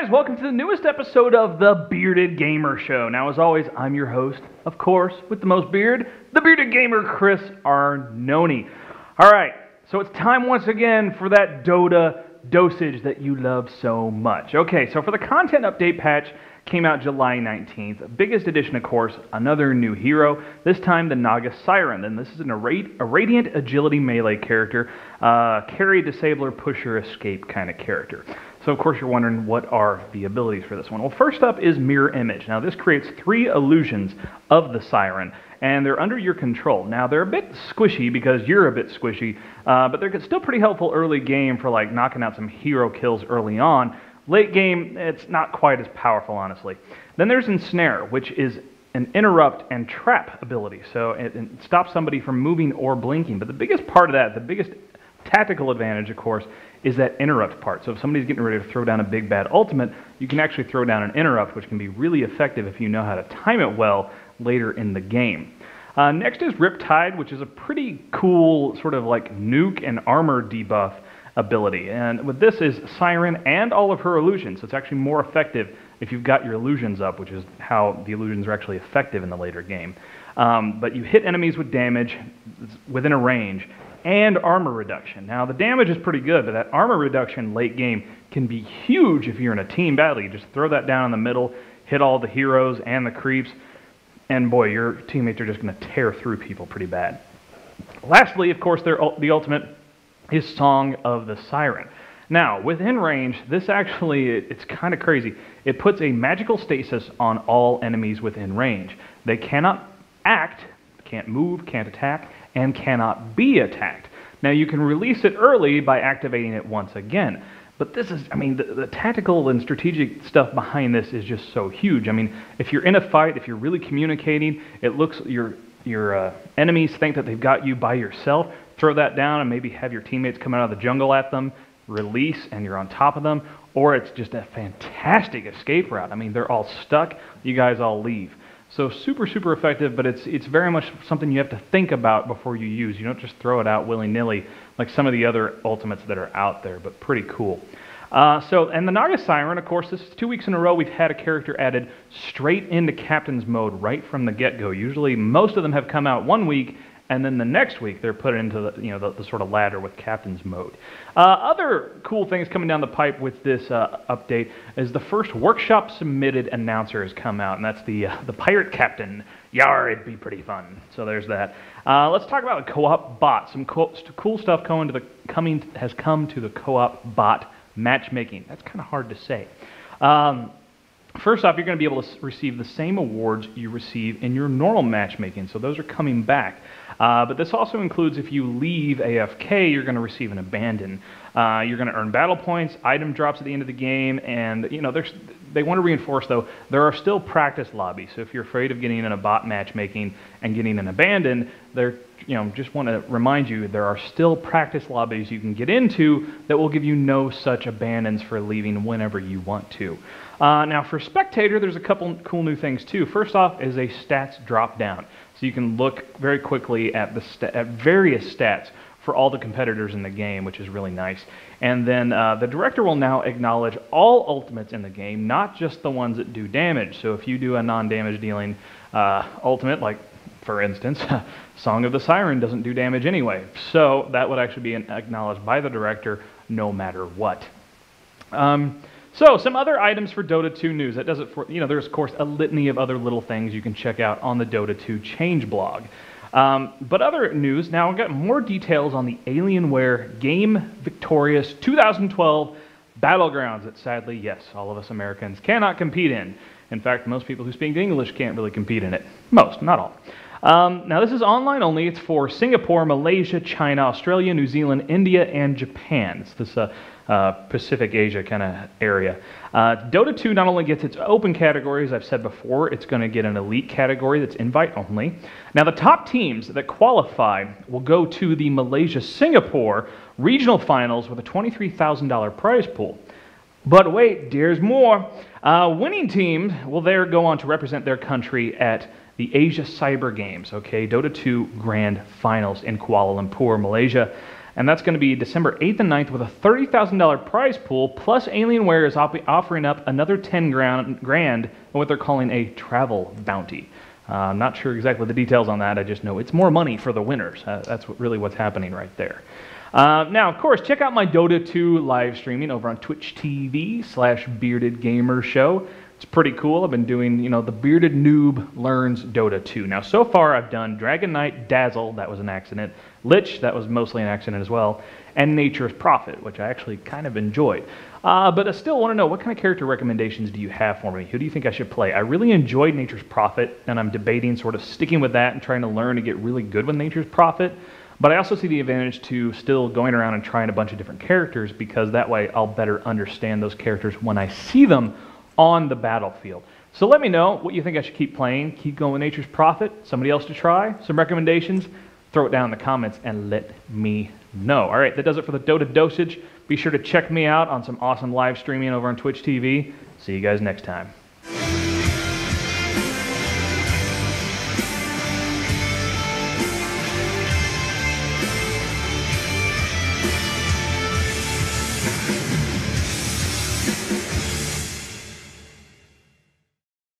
guys, welcome to the newest episode of the Bearded Gamer Show. Now, as always, I'm your host, of course, with the most beard, the Bearded Gamer, Chris Arnone. All right, so it's time once again for that DOTA Dosage that you love so much. Okay, so for the content update patch, came out July 19th. Biggest addition, of course, another new hero, this time the Naga Siren. And this is a radiant agility melee character, carry, disabler, pusher, escape kind of character. So, of course, you're wondering, what are the abilities for this one? Well, first up is Mirror Image. Now, this creates 3 illusions of the Siren, and they're under your control. Now, they're a bit squishy because you're a bit squishy, but they're still pretty helpful early game for, like, knocking out some hero kills early on. Late game, it's not quite as powerful, honestly. Then there's Ensnare, which is an interrupt and trap ability. So it stops somebody from moving or blinking. But the biggest part of that, the biggest tactical advantage, of course, is that interrupt part. So if somebody's getting ready to throw down a big bad ultimate, you can actually throw down an interrupt, which can be really effective if you know how to time it well later in the game. Next is Riptide, which is a pretty cool sort of like nuke and armor debuff ability. And with this is Siren and all of her illusions. So it's actually more effective if you've got your illusions up, which is how the illusions are actually effective in the later game. But you hit enemies with damage within a range and armor reduction. Now the damage is pretty good, but that armor reduction late game can be huge if you're in a team battle. You just throw that down in the middle, hit all the heroes and the creeps, and boy, your teammates are just going to tear through people pretty bad. Lastly, of course, the ultimate is Song of the Siren. Now, within range, this actually, it's kind of crazy. It puts a magical stasis on all enemies within range. They cannot act, can't move, can't attack, and cannot be attacked. Now, you can release it early by activating it once again. But this is, I mean, the tactical and strategic stuff behind this is just so huge. I mean, if you're in a fight, if you're really communicating, it looks, your enemies think that they've got you by yourself. Throw that down and maybe have your teammates come out of the jungle at them, release, and you're on top of them. Or it's just a fantastic escape route. I mean, they're all stuck. You guys all leave. So super, super effective, but it's very much something you have to think about before you use. You don't just throw it out willy-nilly like some of the other ultimates that are out there, but pretty cool. And the Naga Siren, of course, this is 2 weeks in a row we've had a character added straight into Captain's mode right from the get-go. Usually most of them have come out 1 week, and then the next week they're put into the sort of ladder with Captain's mode. Other cool things coming down the pipe with this update is the first workshop submitted announcer has come out, and that's the Pirate Captain. Yar, it'd be pretty fun. So there's that. Let's talk about the co-op bot. Some cool stuff has come to the co-op bot matchmaking. That's kind of hard to say. First off, you're going to be able to receive the same awards you receive in your normal matchmaking, so those are coming back. But this also includes if you leave AFK, you're going to receive an abandon. You're going to earn battle points, item drops at the end of the game, and they want to reinforce, though, there are still practice lobbies. So if you're afraid of getting in a bot matchmaking and getting an abandon, just want to remind you there are still practice lobbies you can get into that will give you no such abandons for leaving whenever you want to. Now for Spectator, there's a couple cool new things too. First off is a stats drop down. So you can look very quickly at various stats for all the competitors in the game, which is really nice. And then the director will now acknowledge all ultimates in the game, not just the ones that do damage. So if you do a non-damage dealing ultimate, like for instance, Song of the Siren doesn't do damage anyway. So that would actually be acknowledged by the director no matter what. So some other items for Dota 2 news. That does it for, there's of course a litany of other little things you can check out on the Dota 2 change blog. But other news, now I've got more details on the Alienware Game Victorious 2012 Battlegrounds that sadly, yes, all of us Americans cannot compete in. In fact, most people who speak English can't really compete in it. Most, not all. Now this is online only. It's for Singapore, Malaysia, China, Australia, New Zealand, India, and Japan. It's this Pacific Asia kind of area. Dota 2 not only gets its open category, as I've said before, it's going to get an elite category that's invite only. Now the top teams that qualify will go to the Malaysia-Singapore regional finals with a $23,000 prize pool. But wait, there's more. Winning teams will there go on to represent their country at the Asia Cyber Games, okay, Dota 2 Grand Finals in Kuala Lumpur, Malaysia. And that's going to be December 8th and 9th with a $30,000 prize pool, plus Alienware is offering up another 10 grand in what they're calling a travel bounty. I'm not sure exactly the details on that. I just know it's more money for the winners. That's really what's happening right there. Now, of course, check out my Dota 2 live streaming over on Twitch TV/Bearded Gamer Show. It's pretty cool. I've been doing, the Bearded Noob Learns Dota 2. Now, so far, I've done Dragon Knight, Dazzle, that was an accident, Lich, that was mostly an accident as well, and Nature's Prophet, which I actually kind of enjoyed. But I still want to know, what kind of character recommendations do you have for me? Who do you think I should play? I really enjoyed Nature's Prophet, and I'm debating sort of sticking with that and trying to learn to get really good with Nature's Prophet. But I also see the advantage to still going around and trying a bunch of different characters, because that way I'll better understand those characters when I see them on the battlefield. So let me know what you think I should keep playing. Keep going with Nature's Prophet, somebody else to try, some recommendations. Throw it down in the comments and let me know. All right, that does it for the DOTA Dosage. Be sure to check me out on some awesome live streaming over on Twitch TV. See you guys next time.